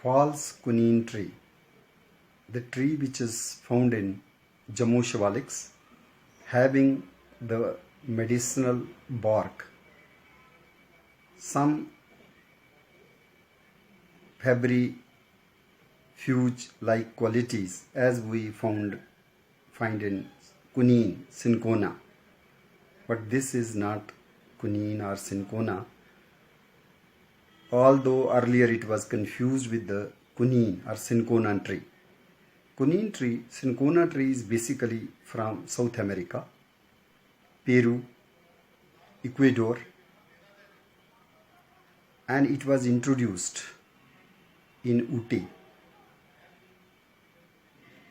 False Quinine Tree, the tree which is found in Jammu Shivaliks, having the medicinal bark, some febrifuge like qualities as we find in quinine, cinchona. But this is not quinine or cinchona, although earlier it was confused with the quinine or cinchona tree. Quinine tree, cinchona tree is basically from South America, Peru, Ecuador, and it was introduced in Uti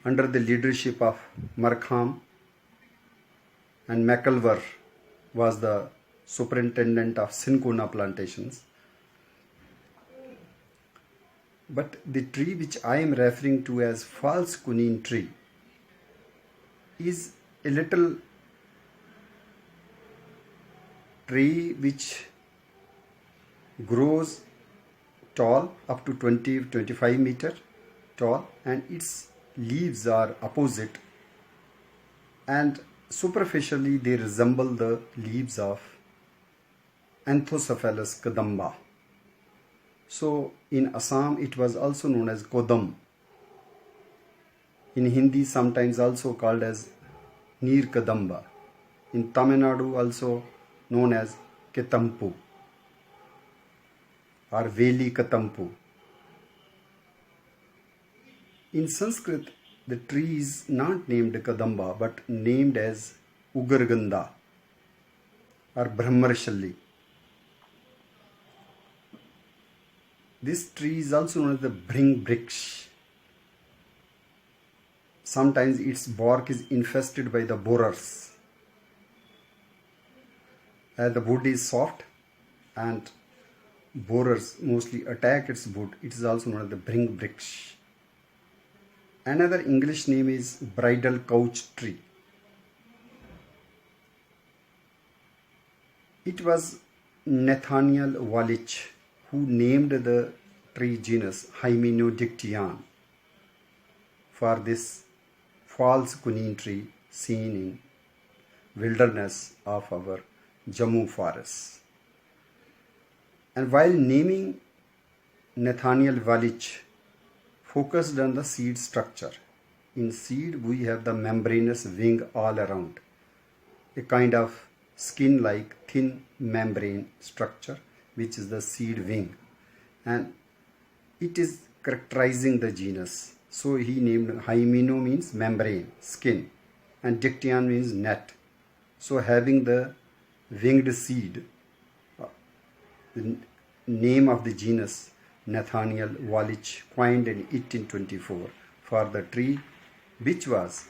under the leadership of Markham, and McElver was the superintendent of cinchona plantations. But the tree which I am referring to as false quinine tree is a little tree which grows tall, up to 20-25 meter tall, and its leaves are opposite, and superficially they resemble the leaves of Anthocephalus kadamba. So in Assam it was also known as Kodam. In Hindi sometimes also called as Neer Kadamba. In Tamil Nadu also known as Ketampu or Vellikatampu. In Sanskrit, the tree is not named Kadamba but named as Ugrgandha or Brahmarshali. This tree is also known as the Bhring vriksh. Sometimes its bark is infested by the borers. As the wood is soft and borers mostly attack its wood, it is also known as the Bhring vriksh. Another English name is Bridal Couch Tree. It was Nathaniel Wallich who named the tree genus Hymenodictyon for this false quinine tree seen in wilderness of our Jammu forests. And while naming, Nathaniel Wallich focused on the seed structure. In seed we have the membranous wing all around, a kind of skin-like thin membrane structure which is the seed wing, and it is characterizing the genus. So he named Hymeno means membrane, skin, and Dictyon means net. So having the winged seed, the name of the genus Nathaniel Wallich coined in 1824 for the tree, which was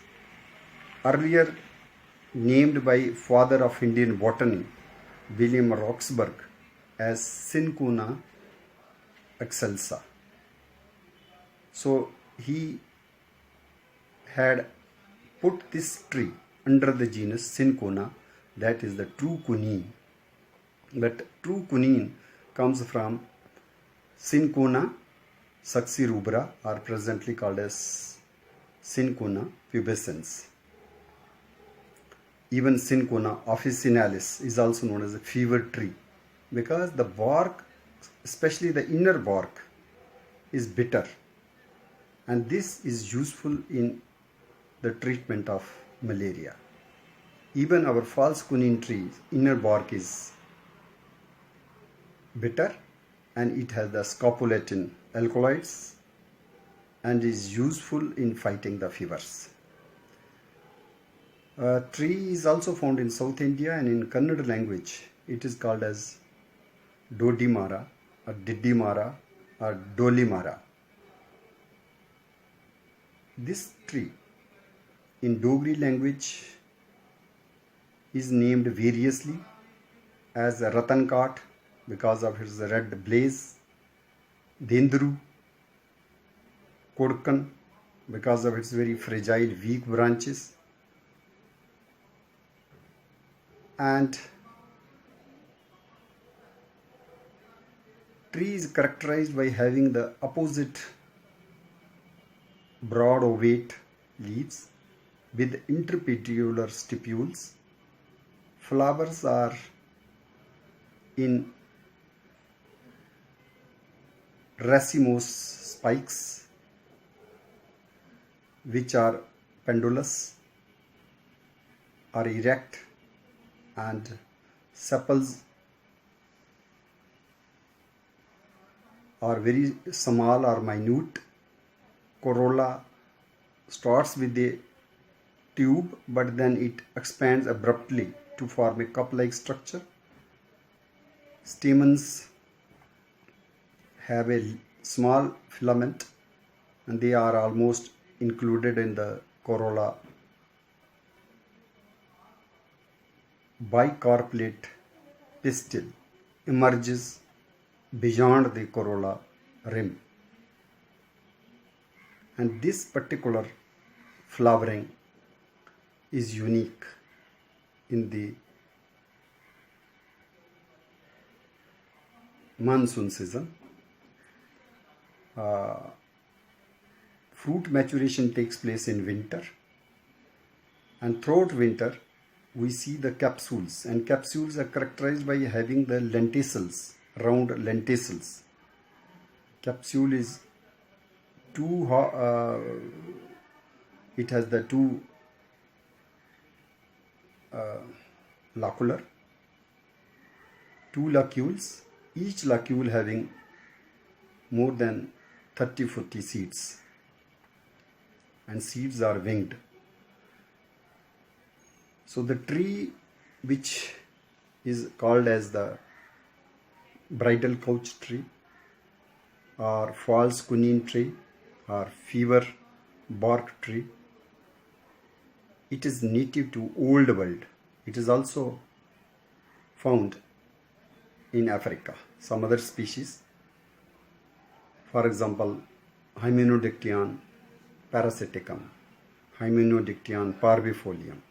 earlier named by father of Indian botany William Roxburgh as Cinchona excelsa. So he had put this tree under the genus Cinchona, that is the true quinine. But true quinine comes from Cinchona succirubra, or presently called as Cinchona pubescens. Even Cinchona officinalis is also known as a fever tree because the bark, especially the inner bark, is bitter, and this is useful in the treatment of malaria. Even our false quinine tree inner bark is bitter, and it has the scopolamine alkaloids and is useful in fighting the fevers. Tree is also found in South India, and in Kannada language it is called as Dodi Mara or Diddi Mara or Doli Mara. This tree in Dogri language is named variously as Ratan Kat because of its red blaze, Dendro, Kodkan because of its very fragile weak branches, and tree is characterized by having the opposite broad ovate leaves with interpetiolar stipules. Flowers are in racemose spikes which are pendulous or erect, and sepals are very small or minute. Corolla starts with a tube, but then it expands abruptly to form a cup-like structure. Stamens have a small filament and they are almost included in the corolla. Bicarpellate pistil emerges beyond the corolla rim, and this particular flowering is unique in the monsoon season. Fruit maturation takes place in winter, and throughout winter we see the capsules, and capsules are characterized by having the lenticels, round lenticels. Capsule is it has the two two lacules, each lacule having more than 30-40 seeds, and seeds are winged. So the tree which is called as the bridal couch tree or false quinine tree or fever bark tree, it is native to old world. It is also found in Africa. Some other species, for example, Hymenodictyon parasiticum, Hymenodictyon parvifolium.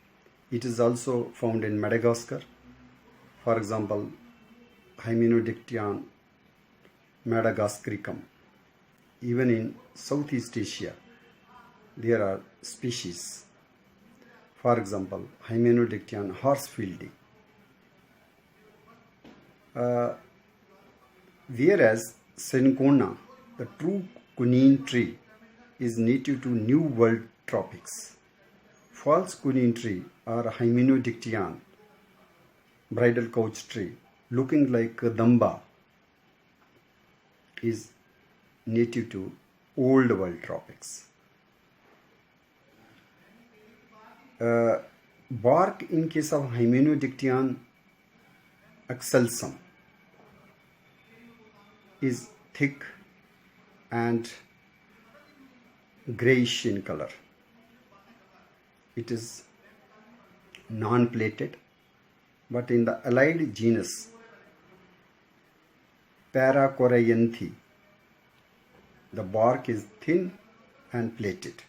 It is also found in Madagascar. For example, Hymenodictyon madagascaricum. Even in Southeast Asia, there are species. For example, Hymenodictyon horsefieldi. Whereas Cinchona, the true quinine tree, is native to New World tropics. False quinine tree or Hymenodictyon bridal couch tree, looking like Damba, is native to Old World tropics. Bark in case of Hymenodictyon excelsum is thick and grayish in color. It is non-plated, but in the allied genus Paracoryanthi, the bark is thin and plated.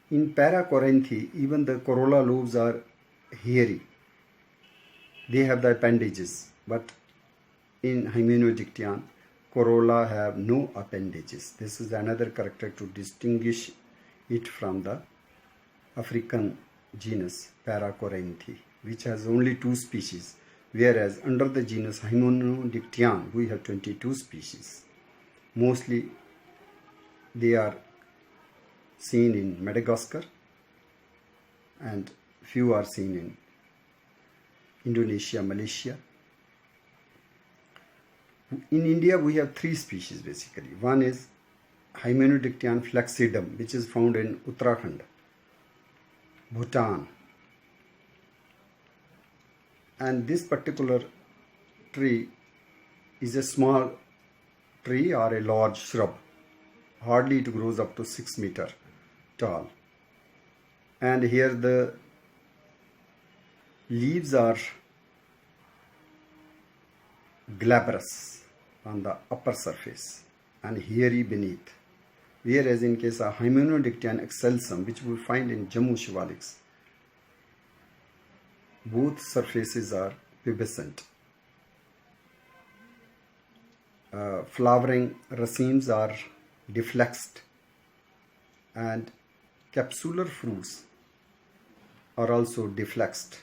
In Paracoryanthi, even the corolla lobes are hairy. They have the appendages, but in Hymenodictyon, corolla have no appendages. This is another character to distinguish it from the African genus Paracoryanthi, which has only 2 species, whereas under the genus Hymenodictyon we have 22 species. Mostly they are seen in Madagascar and few are seen in Indonesia, Malaysia. In India we have 3 species basically. One is Hymenodictyon flaccidum, which is found in Uttrakhand, Bhutan. And this particular tree is a small tree or a large shrub. Hardly it grows up to 6 meters tall. And here the leaves are glabrous on the upper surface and hairy beneath. Whereas in case of Hymenodictyon excelsum, which we find in Jammu Shivaliks, both surfaces are pubescent flowering racemes are deflexed, and capsular fruits are also deflexed,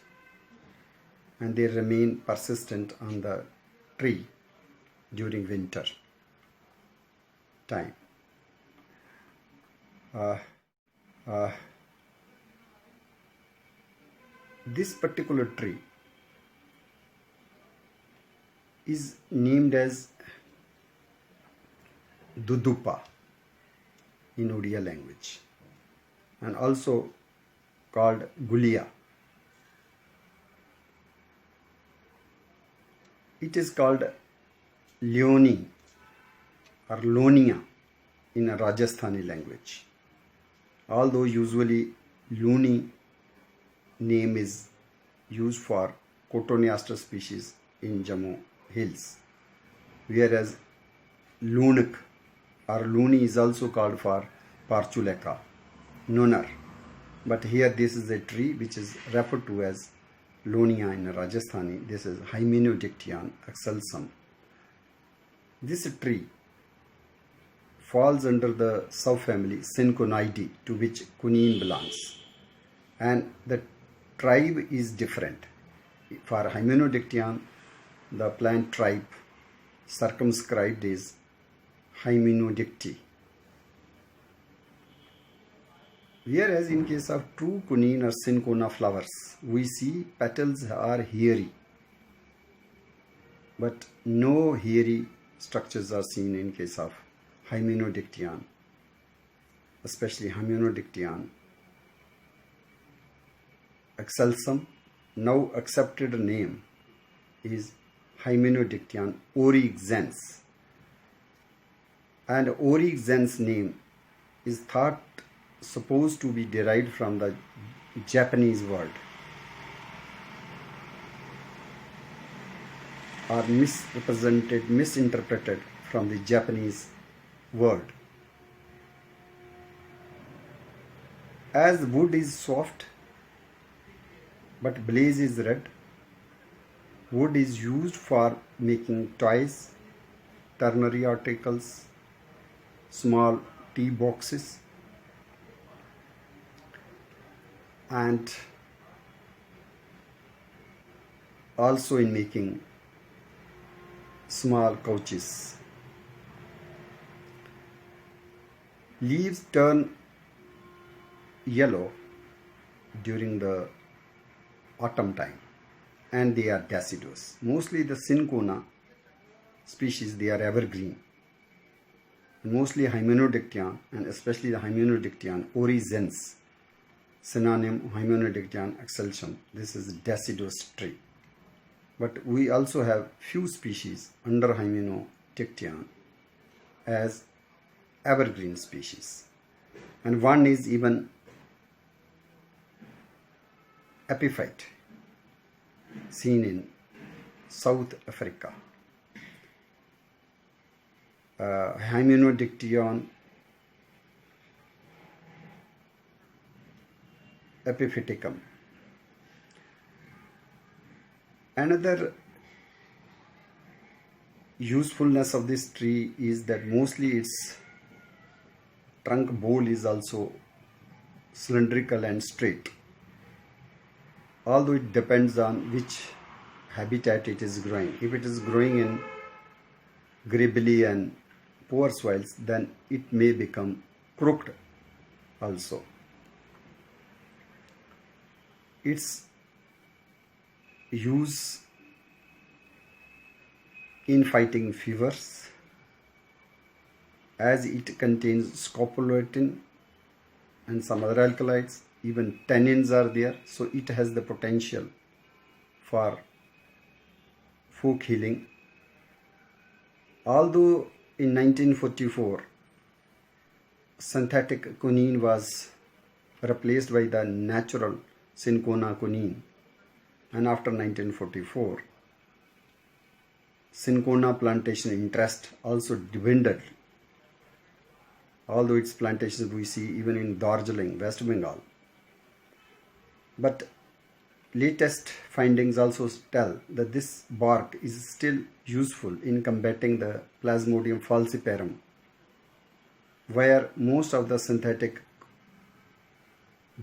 and they remain persistent on the tree during winter time. This particular tree is named as Dudupa in Odia language, and also called Gulia. It is called Leoni or Lonia in a Rajasthani language, although usually Luni name is used for Cotoneaster species in Jammu hills, whereas Lunak or Luni is also called for Parchuleka, Nunar. But here this is a tree which is referred to as Lonia in Rajasthani. This is Hymenodictyon, excelsum. This tree falls under the subfamily Cinconidae, to which quinine belongs, and the tribe is different. For Hymenodictyon, the plant tribe circumscribed is Hymenodicti. Whereas in case of true quinine or cinchona flowers, we see petals are hairy, but no hairy structures are seen in case of Hymenodictyon, especially Hymenodictyon. Excelsum, now accepted name, is Hymenodictyon orixense, and orixense name is thought supposed to be derived from the Japanese word, or misinterpreted from the Japanese word. As wood is soft but blaze is red, wood is used for making toys, ternary articles, small tea boxes, and also in making small couches. Leaves turn yellow during the autumn time, and they are deciduous. Mostly the Cinchona species, they are evergreen. Mostly Hymenodictyon, and especially the Hymenodictyon orixense, synonym Hymenodictyon excelsum. This is deciduous tree. But we also have few species under Hymenodictyon as evergreen species, and one is even epiphyte, seen in South Africa. Hymenodictyon epiphyticum. Another usefulness of this tree is that mostly its trunk bole is also cylindrical and straight, although it depends on which habitat it is growing. If it is growing in gravelly and poor soils, then it may become crooked also. Its use in fighting fevers, as it contains scopolamine and some other alkaloids, even tannins are there, so it has the potential for folk healing. Although in 1944 synthetic quinine was replaced by the natural Cinchona quinine, and after 1944 Cinchona plantation interest also dwindled, although its plantations we see even in Darjeeling, West Bengal. But latest findings also tell that this bark is still useful in combating the Plasmodium falciparum, where most of the synthetic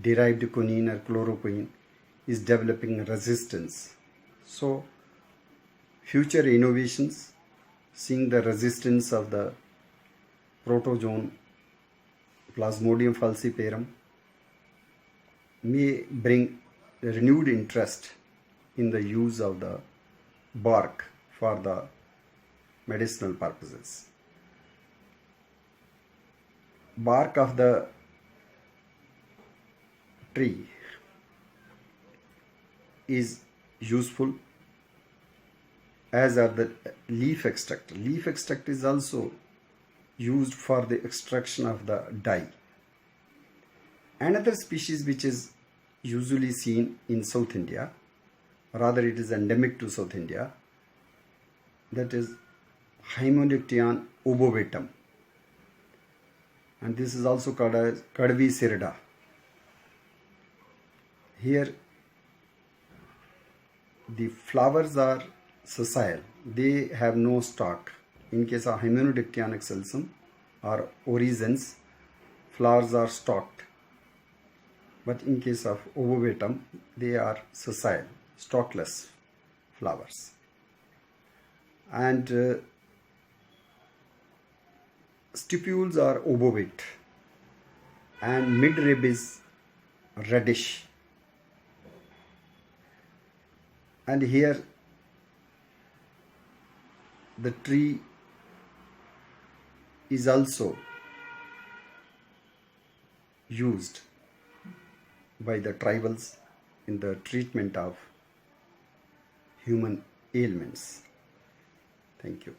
derived quinine or chloroquine is developing resistance. So, future innovations seeing the resistance of the protozoan Plasmodium falciparum may bring renewed interest in the use of the bark for the medicinal purposes. Bark of the tree is useful, as are the leaf extract. Leaf extract is also used for the extraction of the dye. Another species which is usually seen in South India, rather it is endemic to South India, that is Hymenodictyon obovatum, and this is also called as Kadvi sirida. Here the flowers are sessile, they have no stalk. In case of Hymenodictyon excelsum or orixense, flowers are stalked, but in case of obovatum, they are sessile, stalkless flowers. And stipules are obovate, and midrib is reddish. And here the tree is also used by the tribals in the treatment of human ailments. Thank you.